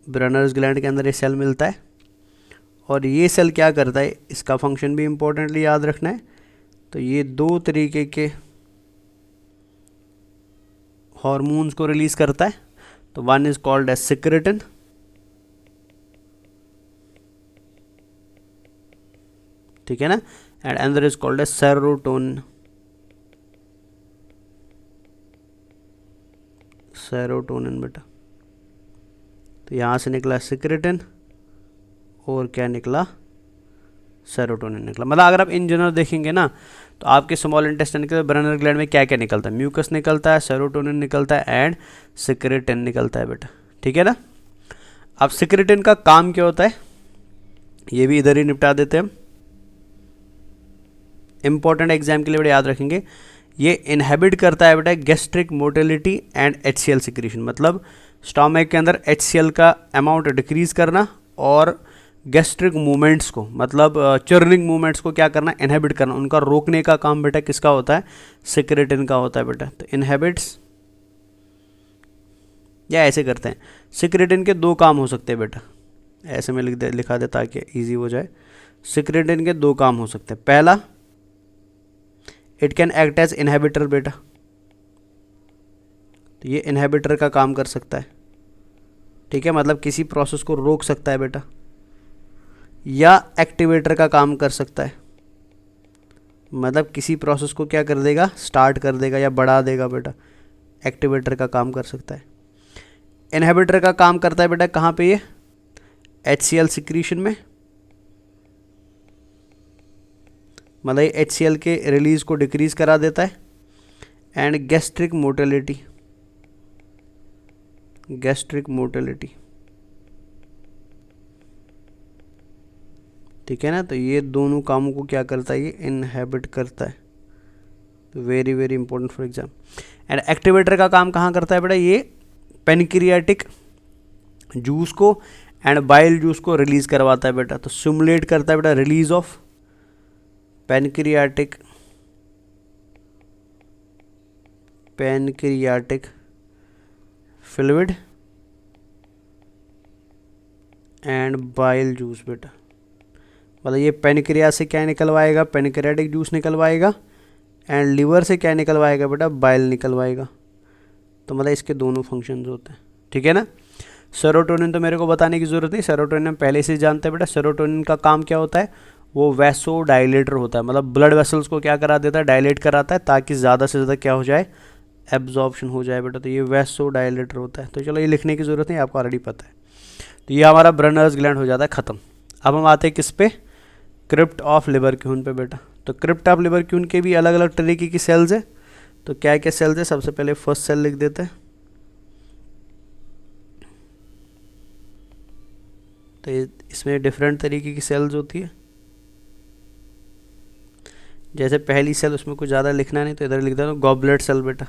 ब्रनर्स ग्लैंड के अंदर ये सेल मिलता है। और ये सेल क्या करता है, इसका फंक्शन भी इम्पोर्टेंटली याद रखना है। तो ये दो तरीके के हॉर्मोन्स को रिलीज करता है। तो one is called as secretin, ठीक है ना, and another is called as serotonin. Serotonin बेटा। तो यहाँ से निकला सिक्रेटिन और क्या निकला? सेरोटोनिन निकला। मतलब अगर आप इन जनरल देखेंगे ना, तो आपके स्मॉल इंटेस्टाइन के ब्रनर ग्लैंड में क्या क्या निकलता है? म्यूकस निकलता है, सेरोटोनिन निकलता है एंड सिक्रेटिन निकलता है बेटा, ठीक है ना। अब सिक्रेटिन का काम क्या होता है, ये भी इधर ही निपटा देते हैं हम। इंपॉर्टेंट एग्जाम के लिए बेटा याद रखेंगे, ये इनहेबिट करता है बेटा gastric motility and HCl secretion. मतलब स्टोमक के अंदर HCl का अमाउंट डिक्रीज करना और गैस्ट्रिक मूवमेंट्स को, मतलब चर्निंग मूवमेंट्स को क्या करना? इनहेबिट करना। उनका रोकने का काम बेटा किसका होता है? सिक्रेटिन का होता है बेटा। तो इनहेबिट्स, या ऐसे करते हैं, सिक्रेटिन के दो काम हो सकते हैं बेटा, ऐसे में लिखा दे ताकि ईजी हो जाए। सिक्रेटिन के दो काम हो सकते हैं। पहला, it can act as inhibitor बेटा। तो ये इनहेबिटर का काम कर सकता है, ठीक है, मतलब किसी प्रोसेस को रोक सकता है बेटा। या एक्टिवेटर का काम कर सकता है, मतलब किसी प्रोसेस को क्या कर देगा? स्टार्ट कर देगा या बढ़ा देगा बेटा। एक्टिवेटर का काम कर सकता है। इनहिबिटर का काम करता है बेटा कहाँ पे? ये HCl सिक्रीशन में, मतलब ये HCl के रिलीज को डिक्रीज करा देता है। And gastric motility, gastric motility, ठीक है ना। तो ये दोनों कामों को क्या करता है? ये इनहेबिट करता है। तो very very important for exam. And activator का काम कहाँ करता है बेटा? ये पेनक्रियाटिक जूस को एंड बाइल जूस को रिलीज करवाता है बेटा। तो सिमुलेट करता है बेटा release of pancreatic fluid and bile juice बेटा। मतलब ये पेनक्रिया से क्या निकलवाएगा? पेनक्रियाटिक जूस निकलवाएगा। एंड लिवर से क्या निकलवाएगा बेटा? बाइल निकलवाएगा। तो मतलब इसके दोनों फंक्शंस होते हैं, ठीक है ना। सेरोटोनिन तो मेरे को बताने की ज़रूरत नहीं, सेरोटोनिन हम पहले से जानते हैं बेटा। सेरोटोनिन का काम क्या होता है? वो वैसो डायलेटर होता है, मतलब ब्लड वेसल्स को क्या करा देता है? डायलेट कराता है, ताकि ज़्यादा से ज़्यादा क्या हो जाए? एब्जॉर्प्शन हो जाए बेटा। तो ये वैसो डायलेटर होता है। तो चलो ये लिखने की ज़रूरत नहीं, आपको ऑलरेडी पता है। तो ये हमारा ब्रनर्स ग्लैंड हो जाता है ख़त्म। अब हम आते हैं किस पे? क्रिप्ट ऑफ लिबरक्यून पे बेटा। तो क्रिप्ट ऑफ लिबरक्यून के भी अलग अलग तरीके की सेल्स है। तो क्या क्या सेल्स है? सबसे पहले फर्स्ट सेल लिख देते हैं। तो इसमें डिफरेंट तरीके की सेल्स होती है। जैसे पहली सेल, उसमें कुछ ज़्यादा लिखना नहीं, तो इधर लिख देता हूँ गॉबलेट सेल बेटा।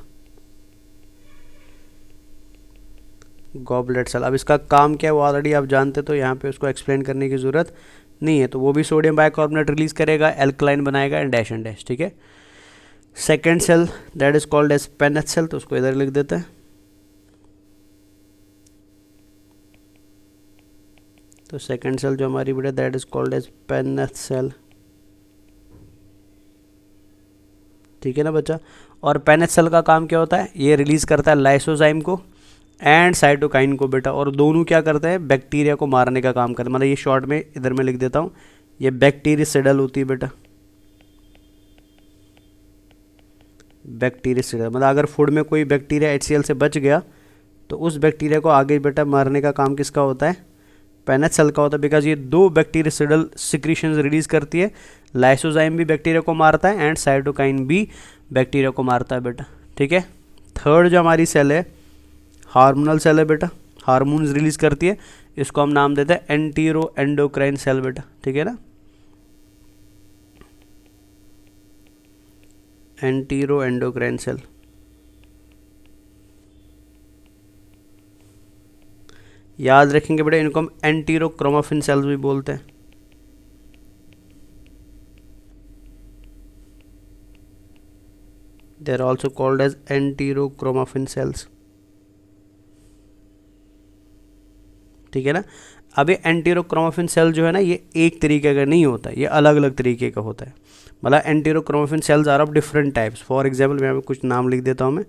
गॉबलेट सेल, अब इसका काम क्या है वो ऑलरेडी आप जानते, तो यहाँ पे उसको एक्सप्लेन करने की ज़रूरत नहीं है। तो वो भी सोडियम बाइकार्बोनेट रिलीज करेगा, एल्कलाइन बनाएगा एंड डैश एंड डैश, ठीक है। Second cell that is called as Paneth cell, तो उसको इधर लिख देते हैं। तो सेकेंड सेल जो हमारी बेटा that is called as Paneth cell, ठीक है ना बच्चा। और पेनेथ सेल का काम क्या होता है? ये रिलीज करता है लाइसोजाइम को एंड साइटोकाइन को बेटा। और दोनों क्या करते हैं? बैक्टीरिया को मारने का काम करते हैं। मतलब ये शॉर्ट में इधर में लिख देता हूँ, ये बैक्टीरियसिडल होती है बेटा। बैक्टीरियसिडल मतलब अगर फूड में कोई बैक्टीरिया HCl से बच गया, तो उस बैक्टीरिया को आगे बेटा मारने का काम किसका होता है? पेनेथ सेल का होता है। बिकॉज ये दो बैक्टीरियसिडल सिक्रीशंस रिलीज करती है। लाइसोजाइम भी बैक्टीरिया को मारता है एंड साइटोकाइन भी बैक्टीरिया को मारता है बेटा, ठीक है। थर्ड जो हमारी सेल है हार्मोनल सेल है बेटा, हार्मोन्स रिलीज करती है। इसको हम नाम देते हैं एंटीरो एंडोक्राइन सेल बेटा, ठीक है ना। Entero endocrine cell. याद रखेंगे बेटा, इनको हम एंटीरो क्रोमोफिन सेल्स भी बोलते हैं। They are also called as enterochromaffin cells. ठीक है ना। अब ये एंटीरोक्रोमाफिन सेल जो है ना, ये एक तरीके का नहीं होता, ये अलग अलग तरीके का होता है। मतलब enterochromaffin cells are of different types. For example मैं कुछ नाम लिख देता हूँ मैं।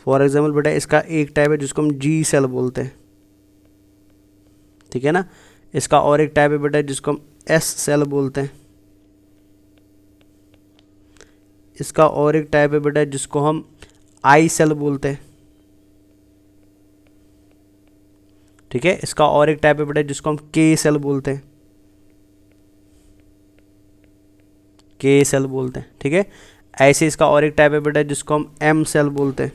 फॉर एग्जाम्पल बेटा इसका एक टाइप है जिसको हम जी सेल बोलते हैं, ठीक है ना। इसका और एक टाइप है बेटा जिसको हम एस सेल बोलते हैं। इसका और एक टाइप है बेटा जिसको हम आई सेल बोलते हैं, ठीक है। इसका और एक टाइप है बेटा जिसको हम के सेल बोलते हैं, के सेल बोलते हैं, ठीक है। ऐसे इसका और एक टाइप है बेटा जिसको हम एम सेल बोलते हैं,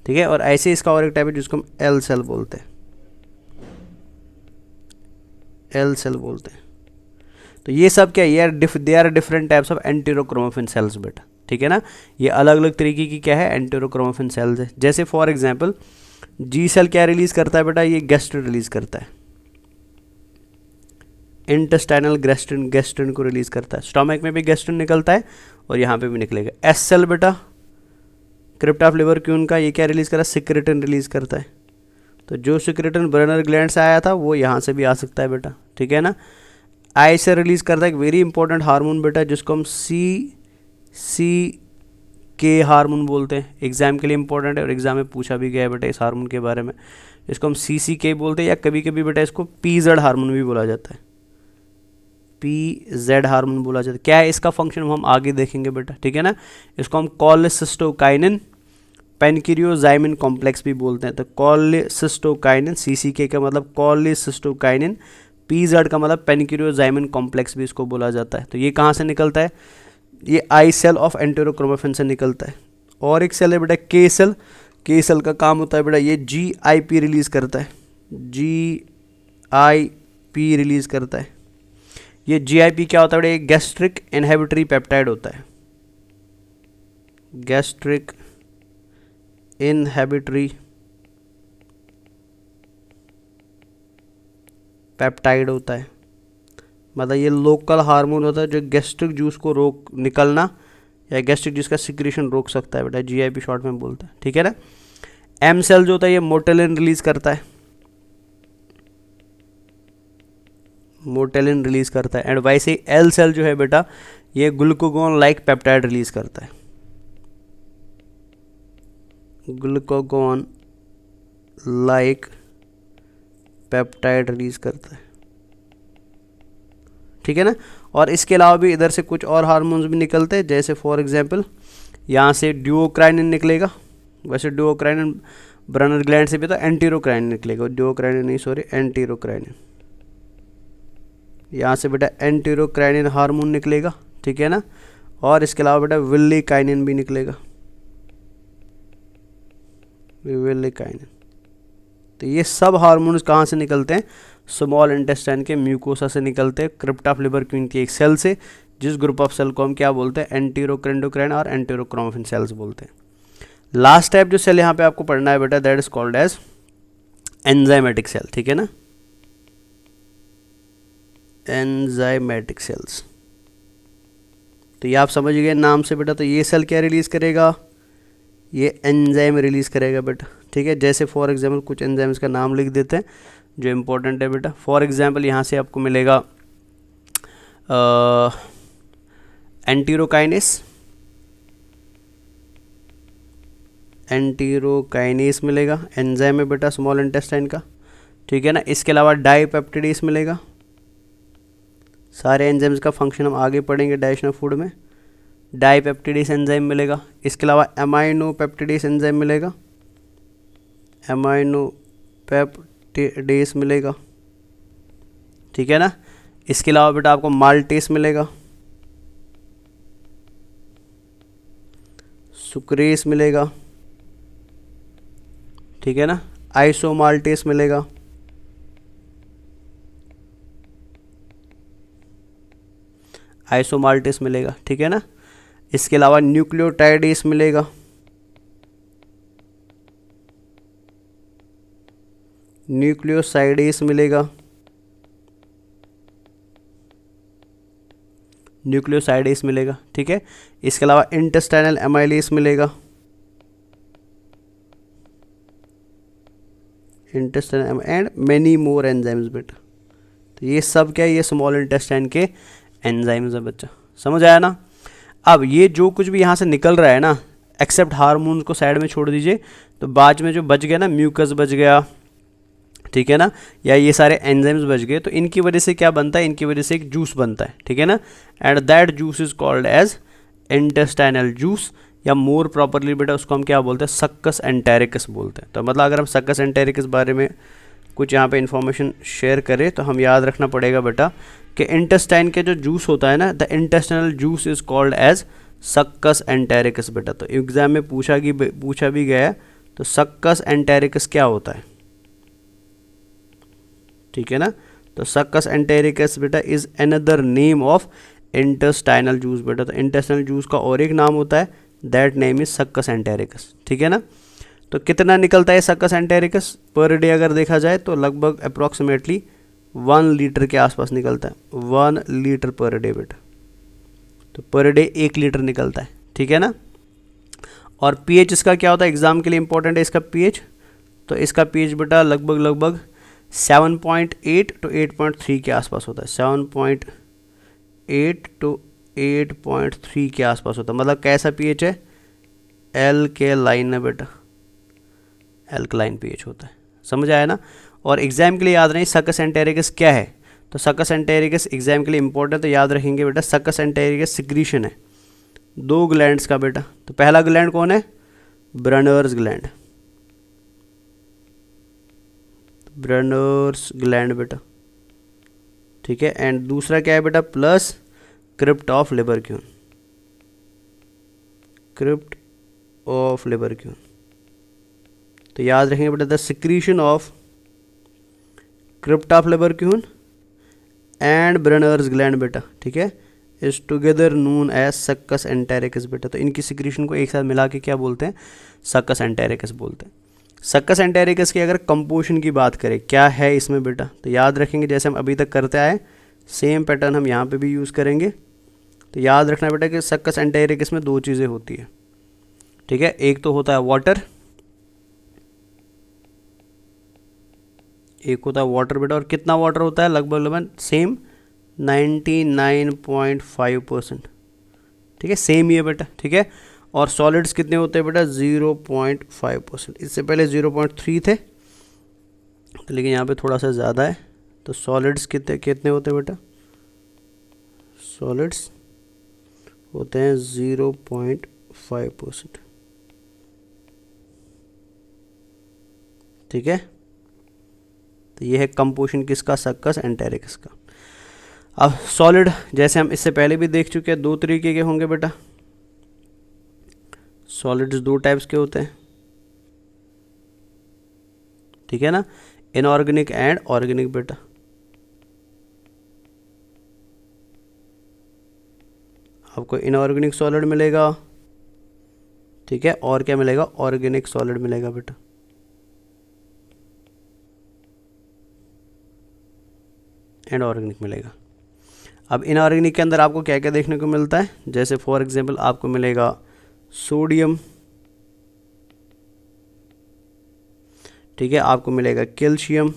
ठीक है। और ऐसे इसका और एक टाइप है जिसको हम एल सेल बोलते हैं, एल सेल बोलते हैं। तो ये सब क्या है, they are different types of enterochromaffin cells बेटा, ठीक है ना। ये अलग अलग तरीके की क्या है, एंटीरोक्रोमाफिन सेल्स है। जैसे फॉर एग्जांपल जी सेल क्या रिलीज करता है बेटा, ये गैस्ट्रिन रिलीज करता है, इंटेस्टाइनल गैस्ट्रिन, गैस्ट्रिन को रिलीज करता है। स्टोमक में भी गैस्ट्रिन निकलता है और यहाँ पे भी निकलेगा। एस सेल बेटा क्रिप्ट ऑफ लिवर क्यून का, ये क्या रिलीज कर रहा है, सिक्रेटिन रिलीज करता है। तो जो सिक्रेटिन ब्रेनर ग्लैंड से आया था वो यहाँ से भी आ सकता है बेटा, ठीक है ना। आई से रिलीज करता है एक वेरी इंपॉर्टेंट हार्मोन बेटा जिसको हम सी के हार्मोन बोलते हैं। एग्जाम के लिए इंपॉर्टेंट है और एग्जाम में पूछा भी गया है बेटा इस हार्मोन के बारे में। इसको हम सी के बोलते हैं, या कभी कभी बेटा इसको पीजेड हार्मोन भी बोला जाता है, पीजेड हार्मोन बोला जाता है। क्या है इसका फंक्शन हम आगे देखेंगे बेटा, ठीक है ना। इसको हम कोलेसिस्टोकाइनिन पेनक्रियोजाइमिन कॉम्प्लेक्स भी बोलते हैं। तो कोलेसिस्टोकाइनिन, सीसीके का मतलब कोलेसिस्टोकाइनिन, पीजेड का मतलब पेनक्रियोजाइमिन कॉम्प्लेक्स भी इसको बोला जाता है। तो ये कहाँ से निकलता है, ये आई सेल ऑफ एंटेरोक्रोमाफिन से निकलता है। और एक सेल है बेटा के सेल, के सेल का काम होता है बेटा ये GIP रिलीज करता है, GIP रिलीज करता है। ये GIP क्या होता है बेटा, ये गैस्ट्रिक इनहिबिटरी पेप्टाइड होता है, गैस्ट्रिक इनहिबिटरी पेप्टाइड होता है। मतलब ये लोकल हार्मोन होता है जो गैस्ट्रिक जूस को रोक निकलना या गैस्ट्रिक जूस का सिक्रीशन रोक सकता है बेटा, GIP शॉर्ट में बोलता है, ठीक है ना। एम सेल जो होता है ये मोटेलिन रिलीज करता है, मोटेलिन रिलीज करता है। एंड वैसे ही एल सेल जो है बेटा ये ग्लूकागोन लाइक पेप्टाइड रिलीज करता है, ग्लूकागोन लाइक पेप्टाइड रिलीज करता है, ठीक है ना। और इसके अलावा भी इधर से कुछ और हार्मोन्स भी निकलते हैं। जैसे फॉर एग्जांपल यहाँ से ड्यूओक्राइनिन निकलेगा, वैसे ड्यूओक्राइनिन ब्रेनर ग्लैंड से भी तो एंटीरोक्राइनिन निकलेगा, ड्यूओक्राइनिन नहीं सॉरी एंटीरोक्राइनिन। यहाँ से बेटा एंटीरोक्राइनिन हार्मोन निकलेगा, ठीक है ना। और इसके अलावा बेटा विल्लिकाइनिन भी निकलेगा, विल्लिकाइनिन। तो ये सब हार्मोन्स कहाँ से निकलते हैं, स्मॉल इंटेस्टाइन के म्यूकोसा से निकलते हैं, क्रिप्ट ऑफ लिबर क्वीन की एक सेल से, जिस ग्रुप ऑफ सेल को हम क्या बोलते हैं, एंटीरोक्रेंडोक्राइन और एंटीरोक्रोमाफिन सेल्स बोलते हैं। लास्ट टाइप जो सेल यहाँ पे आपको पढ़ना है बेटा that is called as enzymatic cell, ठीक है ना, एंजाइमेटिक सेल्स। तो ये आप समझ गए नाम से बेटा। तो ये सेल क्या रिलीज करेगा, ये एंजाइम रिलीज करेगा बेटा, ठीक है। जैसे फॉर एग्जांपल कुछ एंजाइम्स का नाम लिख देते हैं जो इम्पोर्टेंट है बेटा। फॉर एग्जांपल यहाँ से आपको मिलेगा एंटीरोकाइनेस, एंटीरोकाइनेस मिलेगा, एंजाइम है बेटा स्मॉल इंटेस्टाइन का, ठीक है ना। इसके अलावा डाइपेप्टिडेस मिलेगा। सारे एंजाइम्स का फंक्शन हम आगे पढ़ेंगे डाइजेशन ऑफ फूड में। डाइपेप्टिडेस एंजाइम मिलेगा। इसके अलावा एमाइनोपेप्टिडेस एंजाइम मिलेगा, एमाइनोपेप्टिडेस मिलेगा, ठीक है ना। इसके अलावा बेटा आपको माल्टेस मिलेगा, सुक्रेस मिलेगा, ठीक है ना। आइसोमाल्टेस मिलेगा, आइसोमाल्टेस मिलेगा, ठीक है ना। इसके अलावा न्यूक्लियोटाइडेस मिलेगा, न्यूक्लियोसाइडेस मिलेगा, न्यूक्लियोसाइडेस मिलेगा, ठीक है। इसके अलावा इंटेस्टाइनल एमाइलेस मिलेगा, intestinal and many more enzymes बेटा। तो ये सब क्या है, ये स्मॉल इंटेस्टाइन के एंजाइम्स है बच्चा, समझ आया ना। अब ये जो कुछ भी यहाँ से निकल रहा है ना, एक्सेप्ट हार्मोन को साइड में छोड़ दीजिए, तो बाद में जो बच गया ना, म्यूकस बच गया, ठीक है ना, या ये सारे एंजाइम्स बच गए, तो इनकी वजह से क्या बनता है, इनकी वजह से एक जूस बनता है, ठीक है ना। And that juice is called as intestinal juice, या मोर प्रॉपरली बेटा उसको हम क्या बोलते हैं, सक्कस एंटेरिकस बोलते हैं। तो मतलब अगर हम सक्कस एंटेरिकस बारे में कुछ यहाँ पे इंफॉर्मेशन शेयर करें तो हम याद रखना पड़ेगा बेटा कि इंटेस्टाइन के जो जूस होता है ना, the intestinal juice is called as succus entericus बेटा। तो एग्जाम में पूछा भी गया है, तो सक्कस एंटेरिकस क्या होता है, ठीक है ना। तो सक्कस एंटेरिकस बेटा is another name of intestinal juice बेटा। तो इंटेस्टाइनल जूस का और एक नाम होता है, that name is succus entericus, ठीक है ना। तो कितना निकलता है सक्कस एंटेरिकस पर डे अगर देखा जाए तो लगभग अप्रॉक्सीमेटली 1 लीटर के आसपास निकलता है, 1 लीटर पर डे बेटा। तो पर डे 1 लीटर निकलता है, ठीक है ना। और पीएच इसका क्या होता है, एग्जाम के लिए इंपॉर्टेंट है इसका पीएच। तो इसका पीएच बेटा लगभग 7.8 to 8.3 के आसपास होता है, 7.8 to 8.3 के आसपास होता है। मतलब कैसा पीएच है, एल्केलाइन है बेटा, एल्कलाइन पीएच होता है, समझ आया ना। और एग्जाम के लिए याद रहे सक्कस एंटेरिकस क्या है, तो सक्कस एंटेरिकस एग्जाम के लिए इंपॉर्टेंट, तो याद रखेंगे बेटा सक्कस एंटेरिकस सिक्रीशन है 2 ग्लैंड्स का बेटा। तो पहला ग्लैंड कौन है, ब्रनर्स ग्लैंड, ब्रनर्स ग्लैंड बेटा, ठीक है। एंड दूसरा क्या है बेटा, plus crypt of Lieberkuhn, crypt of Lieberkuhn. तो याद रखेंगे बेटा the secretion of crypt of Lieberkuhn and Brunner's gland बेटा, ठीक है, is together known as succus entericus बेटा। तो इनकी सिक्रीशन को एक साथ मिला के क्या बोलते हैं, सक्कस एंटेरिकस बोलते हैं। सक्कस एंटेरिकस की अगर कंपोजिशन की बात करें क्या है इसमें बेटा, तो याद रखेंगे जैसे हम अभी तक करते आए सेम पैटर्न हम यहाँ पे भी यूज़ करेंगे। तो याद रखना बेटा कि सक्कस एंटेरिकस में 2 चीज़ें होती है, ठीक है। एक तो होता है वाटर, एक होता है वाटर बेटा। और कितना वाटर होता है, लगभग सेम 99.5%, ठीक है, सेम ही है बेटा, ठीक है। और सॉलिड्स कितने होते हैं बेटा, 0.5%। इससे पहले 0.3 थे, तो लेकिन यहाँ पे थोड़ा सा ज़्यादा है। तो सॉलिड्स कितने कितने होते हैं बेटा, सॉलिड्स होते हैं 0.5%, ठीक है। तो ये है कंपोजिशन किसका, सक्कस एंटेरिकस का। अब सॉलिड जैसे हम इससे पहले भी देख चुके हैं 2 तरीके के होंगे बेटा, सॉलिड्स 2 टाइप्स के होते हैं, ठीक है ना, इनऑर्गेनिक एंड ऑर्गेनिक बेटा। आपको इनऑर्गेनिक सॉलिड मिलेगा, ठीक है, और क्या मिलेगा, ऑर्गेनिक सॉलिड मिलेगा बेटा। एंड ऑर्गेनिक मिलेगा। अब इनऑर्गेनिक के अंदर आपको क्या क्या देखने को मिलता है, जैसे फॉर एग्जांपल आपको मिलेगा सोडियम, ठीक है, आपको मिलेगा कैल्शियम,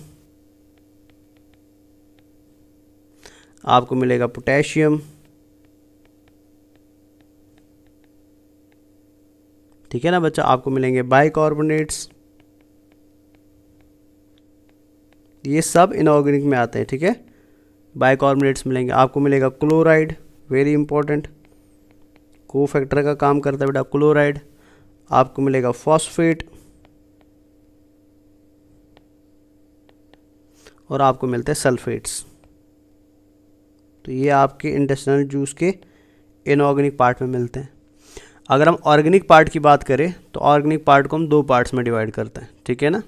आपको मिलेगा पोटेशियम, ठीक है ना बच्चा, आपको मिलेंगे बाइकार्बोनेट्स, ये सब इनऑर्गेनिक में आते हैं, ठीक है। बाइकार्बोनेट्स मिलेंगे, आपको मिलेगा क्लोराइड, वेरी इंपॉर्टेंट, को फैक्टर का काम करता है बेटा क्लोराइड। आपको मिलेगा फॉस्फेट, और आपको मिलते हैं सल्फेट्स। तो ये आपके इंटेस्टाइनल जूस के इनऑर्गेनिक पार्ट में मिलते हैं। अगर हम ऑर्गेनिक पार्ट की बात करें तो ऑर्गेनिक पार्ट को हम 2 पार्ट्स में डिवाइड करते हैं, ठीक है ना।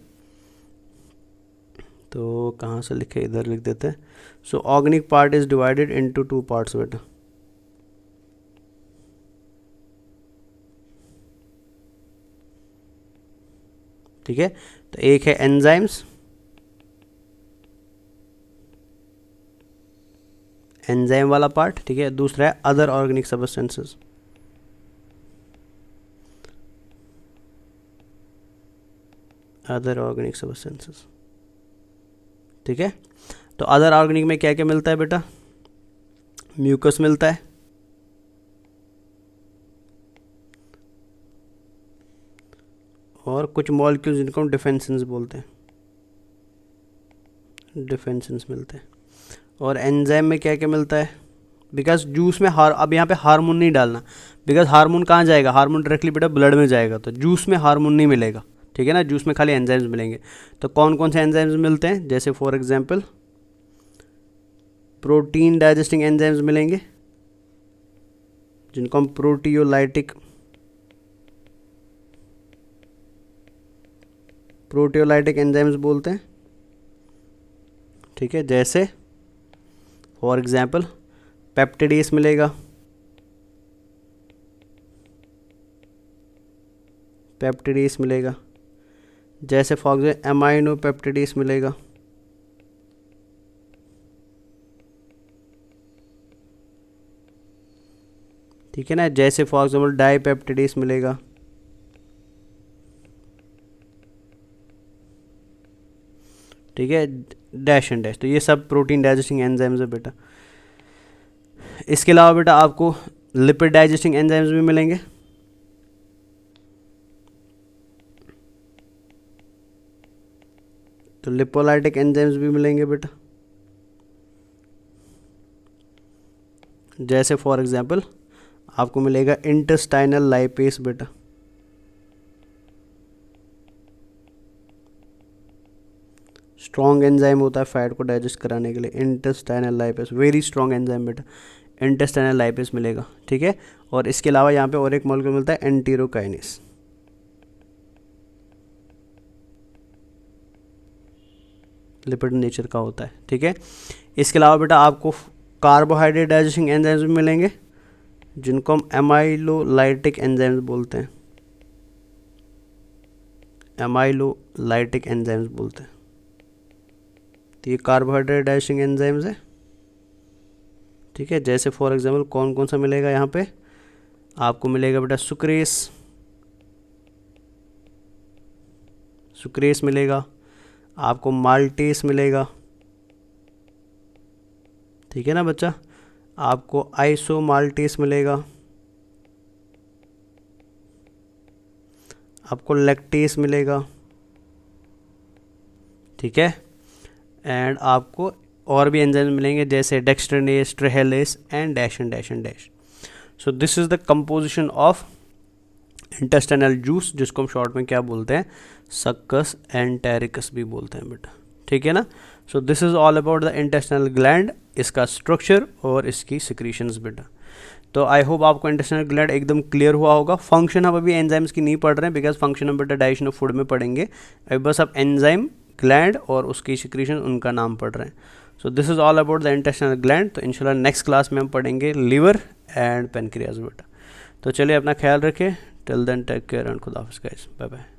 तो कहाँ से लिखे, इधर लिख देते हैं। सो organic part is divided into 2 parts बेटा, ठीक है। तो एक है एंजाइम्स, एंजाइम वाला पार्ट, ठीक है। दूसरा है other organic substances, other organic substances, ठीक है। तो अदर ऑर्गेनिक में क्या क्या मिलता है बेटा? म्यूकस मिलता है, और कुछ मॉलिक्यूल्स जिनको हम डिफेंसेंस बोलते हैं, डिफेंसेंस मिलते हैं। और एंजाइम में क्या क्या मिलता है? बिकॉज जूस में अब यहाँ पे हार्मोन नहीं डालना, बिकॉज हार्मोन कहाँ जाएगा? हार्मोन डायरेक्टली बेटा ब्लड में जाएगा, तो जूस में हार्मोन नहीं मिलेगा, ठीक है ना। जूस में खाली एंजाइम्स मिलेंगे। तो कौन कौन से एंजाइम्स मिलते हैं? जैसे for example protein digesting enzymes मिलेंगे, जिनको हम प्रोटियोलाइटिक एंजाइम्स बोलते हैं, ठीक है। जैसे फॉर एग्जांपल पेप्टिडेस मिलेगा, पेप्टिडेस मिलेगा। जैसे फॉर एग्जांपल एमाइनो पेप्टिडेस मिलेगा, ठीक है ना। जैसे फॉर एग्जांपल डाईपेप्टिडेस मिलेगा, ठीक है। डैश एंड डैश, तो ये सब प्रोटीन डाइजेस्टिंग एंजाइम्स है बेटा। इसके अलावा बेटा आपको लिपिड डाइजेस्टिंग एंजाइम्स भी मिलेंगे, तो लिपोलाइटिक एंजाइम्स भी मिलेंगे बेटा। जैसे फॉर एग्जांपल आपको मिलेगा इंटेस्टाइनल लाइपेस बेटा, स्ट्रॉन्ग एंजाइम होता है फैट को डाइजेस्ट कराने के लिए। Intestinal lipase very strong enzyme बेटा, इंटेस्टाइनल लाइपेस मिलेगा, ठीक है। और इसके अलावा यहाँ पे और एक मॉलिक्यूल मिलता है एंटीरोकाइनेस, लिपिड नेचर का होता है, ठीक है। इसके अलावा बेटा आपको कार्बोहाइड्रेट डाइजेस्टिंग एंजाइम्स भी मिलेंगे, जिनको हम एमाइलोलाइटिक एंजाइम्स बोलते हैं, एमाइलोलाइटिक एंजाइम्स बोलते हैं। तो ये कार्बोहाइड्रेट डाइजेस्टिंग एंजाइम्स है, ठीक है। जैसे फॉर एग्जांपल कौन कौन सा मिलेगा यहाँ पे? आपको मिलेगा बेटा सुक्रेस मिलेगा, आपको माल्टेस मिलेगा, ठीक है ना बच्चा। आपको आइसोमाल्टेस मिलेगा, आपको लैक्टेस मिलेगा, ठीक है। एंड आपको और भी एंजाइम मिलेंगे, जैसे dextrinase, trehalase and dash and dash and dash. So this is the composition of intestinal juice, जिसको हम शॉर्ट में क्या बोलते हैं? सक्कस एंटेरिकस भी बोलते हैं बेटा, ठीक है ना। So this is all about the intestinal gland, इसका स्ट्रक्चर और इसकी सिक्रीशंस बेटा। तो आई होप आपको इंटेस्टाइनल ग्लैंड एकदम क्लियर हुआ होगा। फंक्शन हम अभी एंजाइम्स की नहीं पढ़ रहे हैं, बिकॉज फंक्शन हम बेटा डाइजेशन ऑफ फूड में पढ़ेंगे। अभी बस आप एंजाइम, ग्लैंड और उसकी सिक्रीशन, उनका नाम पढ़ रहे हैं। सो this is all about the intestinal gland. तो इंशाल्लाह नेक्स्ट क्लास में हम पढ़ेंगे लिवर एंड पेनक्रियाज बेटा। तो चलिए अपना ख्याल रखें। Till then take care and खुदा हाफिज़ गाइस, बाय बाय।